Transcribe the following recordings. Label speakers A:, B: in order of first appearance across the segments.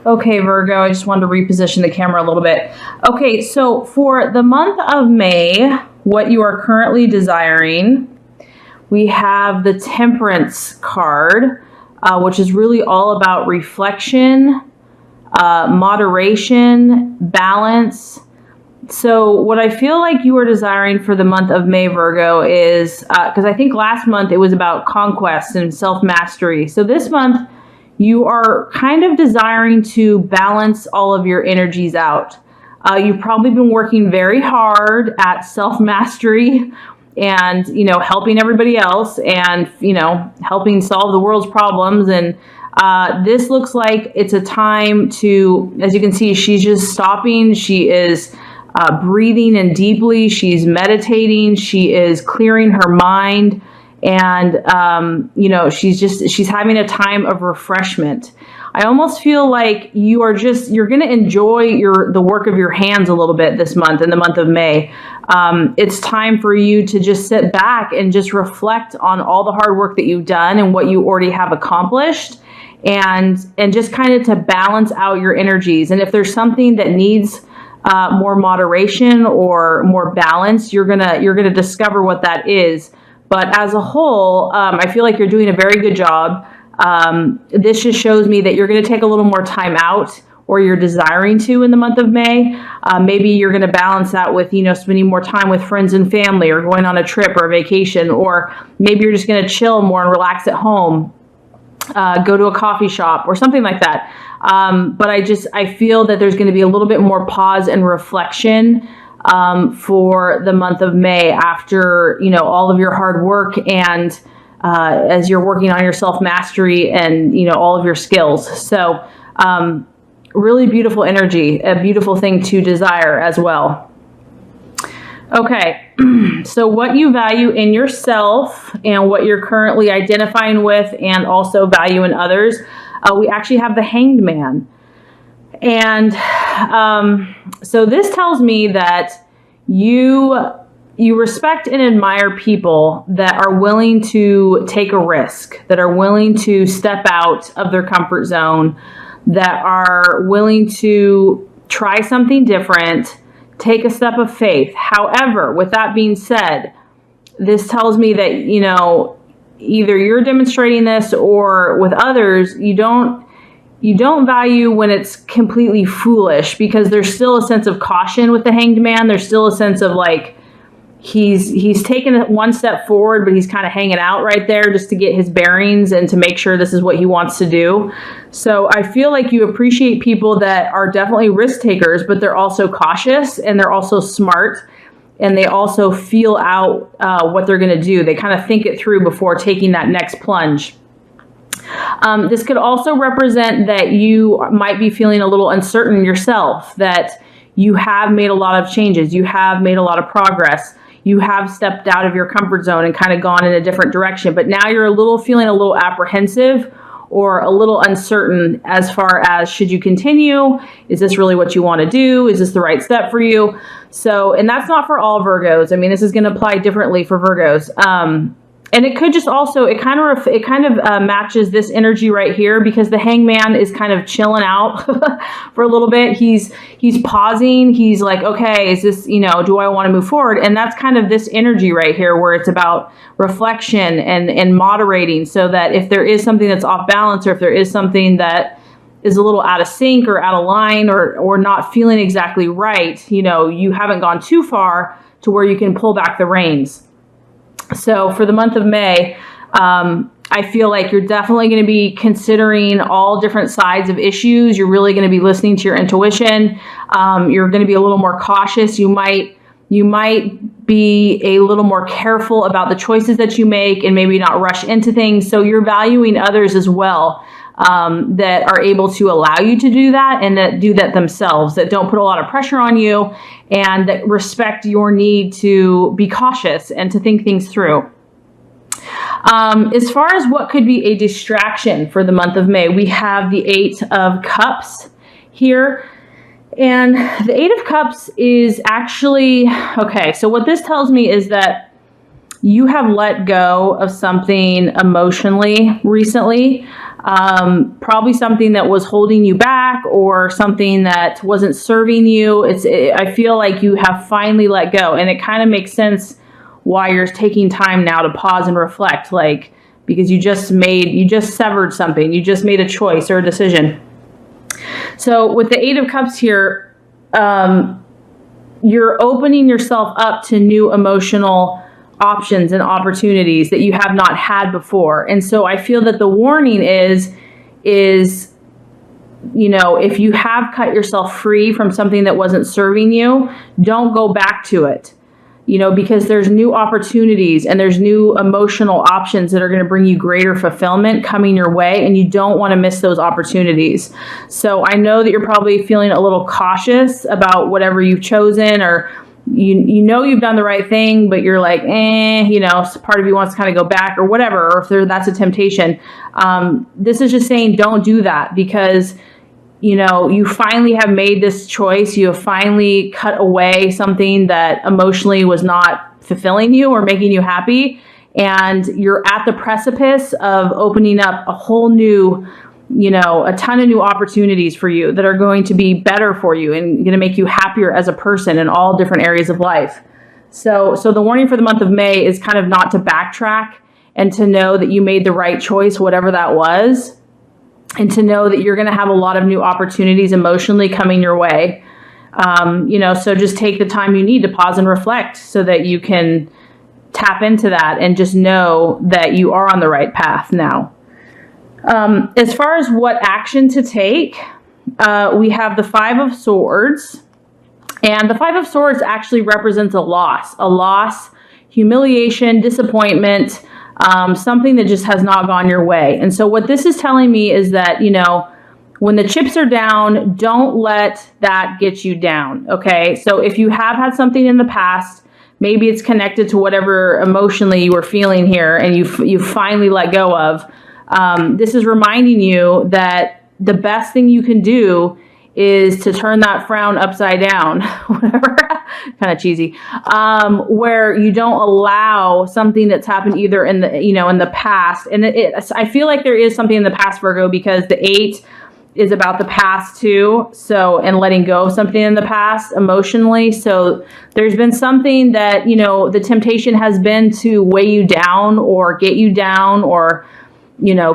A: Okay, Virgo, I just wanted to reposition the camera a little bit. Okay, so for the month of May, what you are currently desiring, we have the Temperance card, which is really all about reflection, moderation, balance. So what I feel like you are desiring for the month of May, Virgo, is, because I think last month it was about conquest and self-mastery. So this month, you are kind of desiring to balance all of your energies out. You've probably been working very hard at self-mastery and, helping everybody else and, helping solve the world's problems. And this looks like it's a time to, as you can see, she's just stopping. She is breathing in deeply. She's meditating. She is clearing her mind. And, she's having a time of refreshment. I almost feel like you're going to enjoy the work of your hands a little bit this month, in the month of May. It's time for you to just sit back and just reflect on all the hard work that you've done and what you already have accomplished, and just kind of to balance out your energies. And if there's something that needs more moderation or more balance, you're gonna discover what that is. But as a whole, I feel like you're doing a very good job. This just shows me that you're going to take a little more time out, or you're desiring to, in the month of May. Maybe you're going to balance that with, spending more time with friends and family, or going on a trip or a vacation, or maybe you're just going to chill more and relax at home, go to a coffee shop or something like that. But I feel that there's going to be a little bit more pause and reflection for the month of May after, all of your hard work, and as you're working on your self-mastery and, all of your skills. So really beautiful energy, a beautiful thing to desire as well. Okay, so what you value in yourself and what you're currently identifying with and also value in others, we actually have the Hanged Man. And so this tells me that you respect and admire people that are willing to take a risk, that are willing to step out of their comfort zone, that are willing to try something different, take a step of faith. However, with that being said, this tells me that, either you're demonstrating this, or with others, you don't value when it's completely foolish, because there's still a sense of caution with the Hanged Man. There's still a sense of like, he's taken one step forward, but he's kind of hanging out right there just to get his bearings and to make sure this is what he wants to do. So I feel like you appreciate people that are definitely risk takers, but they're also cautious, and they're also smart, and they also feel out what they're going to do. They kind of think it through before taking that next plunge. This could also represent that you might be feeling a little uncertain yourself, that you have made a lot of changes, you have made a lot of progress, you have stepped out of your comfort zone and kind of gone in a different direction, but now you're feeling a little apprehensive or a little uncertain as far as, should you continue? Is this really what you want to do? Is this the right step for you? So, and that's not for all Virgos. I mean, this is going to apply differently for Virgos. And it could just also, it kind of matches this energy right here, because the Hangman is kind of chilling out for a little bit. He's pausing. He's like, okay, is this, do I want to move forward? And that's kind of this energy right here, where it's about reflection and moderating, so that if there is something that's off balance, or if there is something that is a little out of sync or out of line, or not feeling exactly right, you haven't gone too far to where you can pull back the reins. So for the month of May, I feel like you're definitely going to be considering all different sides of issues. You're really going to be listening to your intuition. You're going to be a little more cautious. You might be a little more careful about the choices that you make, and maybe not rush into things. So you're valuing others as well, that are able to allow you to do that, and that do that themselves, that don't put a lot of pressure on you, and that respect your need to be cautious and to think things through. As far as what could be a distraction for the month of May, we have the 8 of Cups here. And the 8 of Cups is actually, okay, so what this tells me is that you have let go of something emotionally recently, probably something that was holding you back, back or something that wasn't serving you. I feel like you have finally let go, and it kind of makes sense why you're taking time now to pause and reflect, like, because you just severed something. You just made a choice or a decision. So with the Eight of Cups here, you're opening yourself up to new emotional options and opportunities that you have not had before. And so I feel that the warning is, if you have cut yourself free from something that wasn't serving you, don't go back to it. Because there's new opportunities and there's new emotional options that are going to bring you greater fulfillment coming your way, and you don't want to miss those opportunities. So I know that you're probably feeling a little cautious about whatever you've chosen, or you've done the right thing, but you're like, part of you wants to kind of go back or whatever, or if that's a temptation. This is just saying don't do that, because you finally have made this choice. You have finally cut away something that emotionally was not fulfilling you or making you happy. And you're at the precipice of opening up a whole new, a ton of new opportunities for you that are going to be better for you and going to make you happier as a person in all different areas of life. So the warning for the month of May is kind of not to backtrack, and to know that you made the right choice, whatever that was. And to know that you're going to have a lot of new opportunities emotionally coming your way. So just take the time you need to pause and reflect so that you can tap into that and just know that you are on the right path now. As far as what action to take, we have the Five of Swords. And the Five of Swords actually represents a loss, humiliation, disappointment, something that just has not gone your way. And so what this is telling me is that, when the chips are down, don't let that get you down. Okay. So if you have had something in the past, maybe it's connected to whatever emotionally you were feeling here and you finally let go of. This is reminding you that the best thing you can do is to turn that frown upside down, whatever, kind of cheesy, where you don't allow something that's happened either in the past. And I feel like there is something in the past, Virgo, because the 8 is about the past too. So, and letting go of something in the past emotionally. So there's been something that, the temptation has been to weigh you down or get you down or,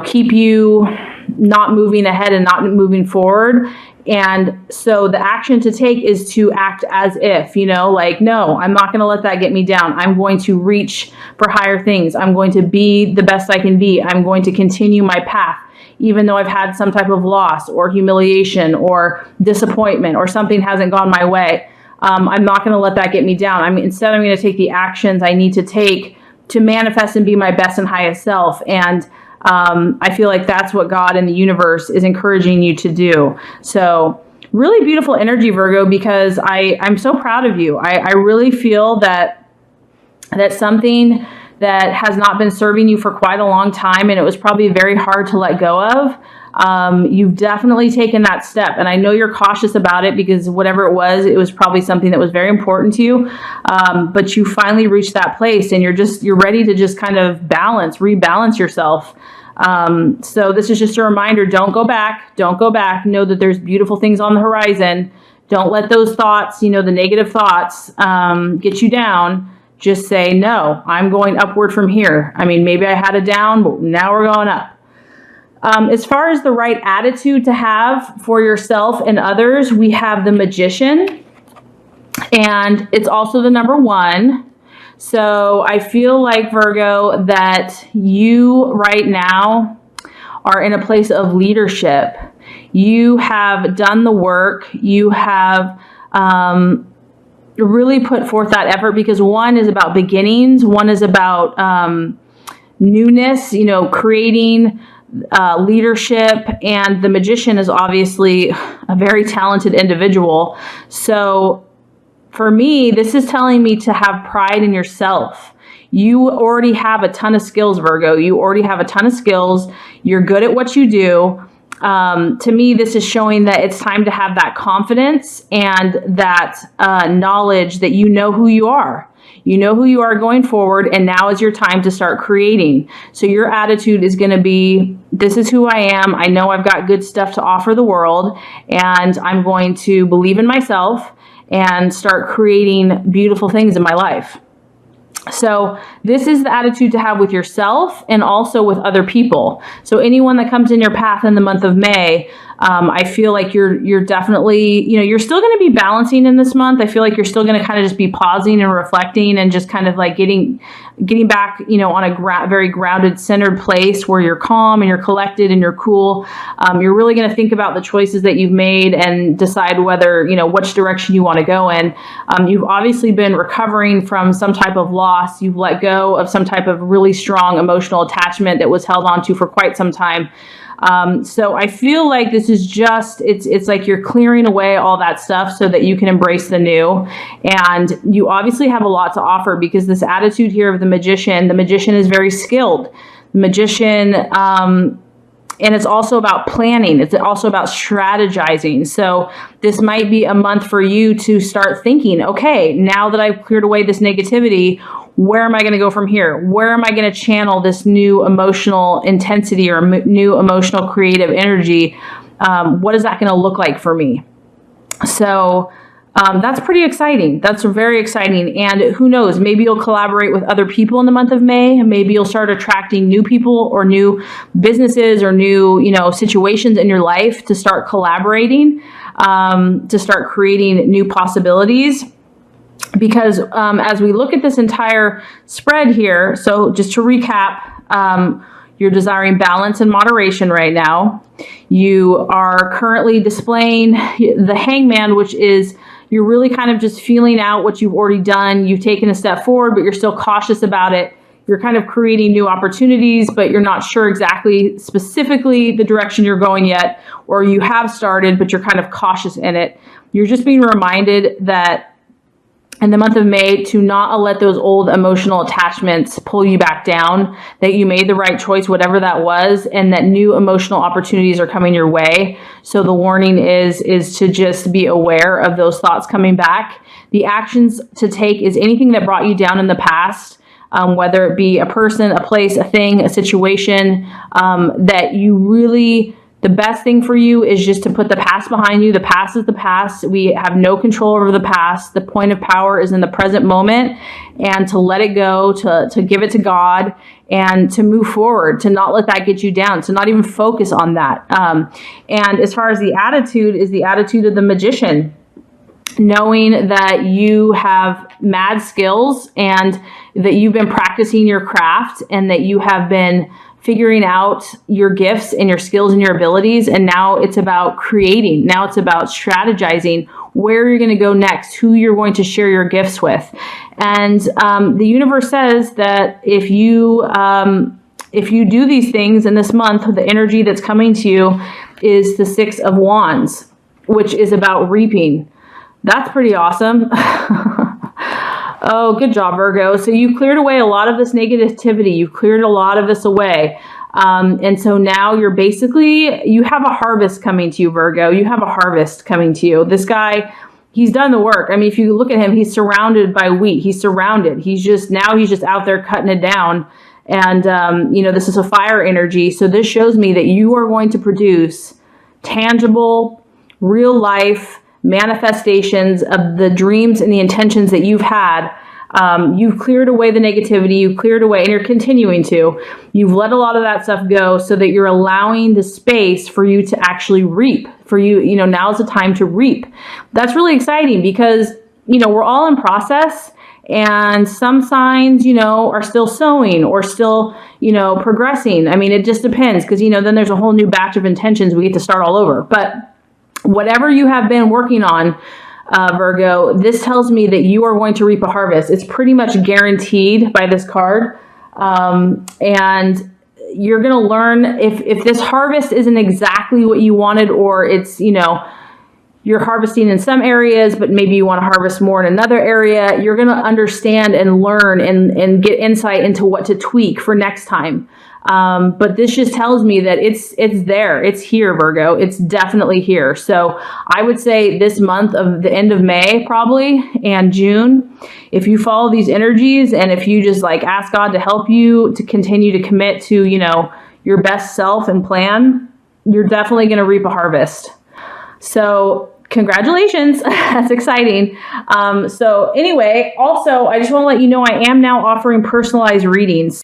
A: keep you not moving ahead and not moving forward. And so the action to take is to act as if, no, I'm not going to let that get me down. I'm going to reach for higher things. I'm going to be the best I can be. I'm going to continue my path, even though I've had some type of loss or humiliation or disappointment or something hasn't gone my way. I'm not going to let that get me down. Instead, I'm going to take the actions I need to take to manifest and be my best and highest self. And I feel like that's what God and the universe is encouraging you to do. So really beautiful energy, Virgo, because I'm so proud of you. I really feel that something that has not been serving you for quite a long time, and it was probably very hard to let go of. You've definitely taken that step, and I know you're cautious about it because whatever it was probably something that was very important to you. But you finally reached that place, and you're ready to just kind of rebalance yourself. So this is just a reminder, don't go back. Know that there's beautiful things on the horizon. Don't let those thoughts, the negative thoughts, get you down. Just say, no, I'm going upward from here. Maybe I had a down, but now we're going up. As far as the right attitude to have for yourself and others, we have the Magician, and it's also the number 1. So I feel like, Virgo, that you right now are in a place of leadership. You have done the work. You have really put forth that effort, because 1 is about beginnings. 1 is about newness, creating leadership. And the Magician is obviously a very talented individual. So for me, this is telling me to have pride in yourself. You already have a ton of skills, Virgo. You already have a ton of skills. You're good at what you do. To me, this is showing that it's time to have that confidence and that knowledge that you know who you are. You know who you are going forward, and now is your time to start creating. So your attitude is going to be, this is who I am. I know I've got good stuff to offer the world, and I'm going to believe in myself and start creating beautiful things in my life. So this is the attitude to have with yourself and also with other people. So anyone that comes in your path in the month of May, I feel like you're definitely, you're still going to be balancing in this month. I feel like you're still going to kind of just be pausing and reflecting and just kind of like getting back, on a very grounded, centered place where you're calm and you're collected and you're cool. You're really going to think about the choices that you've made and decide whether, which direction you want to go in. You've obviously been recovering from some type of loss. You've let go of some type of really strong emotional attachment that was held onto for quite some time. So I feel like this is just, it's like you're clearing away all that stuff so that you can embrace the new. And you obviously have a lot to offer, because this attitude here of the magician is very skilled. The magician, and it's also about planning. It's also about strategizing. So this might be a month for you to start thinking, okay, now that I've cleared away this negativity, where am I going to go from here? Where am I going to channel this new emotional intensity or new emotional creative energy? What is that going to look like for me? So that's pretty exciting. That's very exciting. And who knows, maybe you'll collaborate with other people in the month of May. Maybe you'll start attracting new people or new businesses or new, situations in your life to start collaborating, to start creating new possibilities. Because as we look at this entire spread here, so just to recap, you're desiring balance and moderation right now. You are currently displaying the Hangman, which is you're really kind of just feeling out what you've already done. You've taken a step forward, but you're still cautious about it. You're kind of creating new opportunities, but you're not sure exactly specifically the direction you're going yet, or you have started, but you're kind of cautious in it. You're just being reminded that in the month of May to not let those old emotional attachments pull you back down, that you made the right choice, whatever that was, and that new emotional opportunities are coming your way. So the warning is to just be aware of those thoughts coming back. The actions to take is anything that brought you down in the past, whether it be a person, a place, a thing, a situation, that you really... The best thing for you is just to put the past behind you. The past is the past. We have no control over the past. The point of power is in the present moment, and to let it go, to give it to God, and to move forward, to not let that get you down, to not even focus on that. And as far as the attitude is the attitude of the magician, knowing that you have mad skills and that you've been practicing your craft and that you have been figuring out your gifts and your skills and your abilities. And now it's about creating. Now it's about strategizing where you're going to go next, who you're going to share your gifts with. And the universe says that if you do these things in this month, the energy that's coming to you is the 6 of Wands, which is about reaping. That's pretty awesome. Oh, good job, Virgo. So you cleared away a lot of this negativity. You've cleared a lot of this away. And so now you have a harvest coming to you, Virgo. You have a harvest coming to you. This guy, he's done the work. I mean, if you look at him, he's surrounded by wheat. He's surrounded. He's just out there cutting it down. And, this is a fire energy. So this shows me that you are going to produce tangible, real life manifestations of the dreams and the intentions that you've had. You've cleared away the negativity, you've cleared away, and you're continuing to. You've let a lot of that stuff go so that you're allowing the space for you to actually reap. For you, now's the time to reap. That's really exciting because, we're all in process, and some signs, are still sowing or still, progressing. I mean, it just depends because, then there's a whole new batch of intentions. We get to start all over. But whatever you have been working on, Virgo, this tells me that you are going to reap a harvest. It's pretty much guaranteed by this card. And you're going to learn if this harvest isn't exactly what you wanted, or it's, you're harvesting in some areas, but maybe you want to harvest more in another area, you're going to understand and learn and get insight into what to tweak for next time. But this just tells me that it's there. It's here, Virgo. It's definitely here. So I would say this month of the end of May probably and June, if you follow these energies and if you just like ask God to help you to continue to commit to, your best self and plan, you're definitely going to reap a harvest. So congratulations. That's exciting. So anyway, also, I just want to let you know I am now offering personalized readings.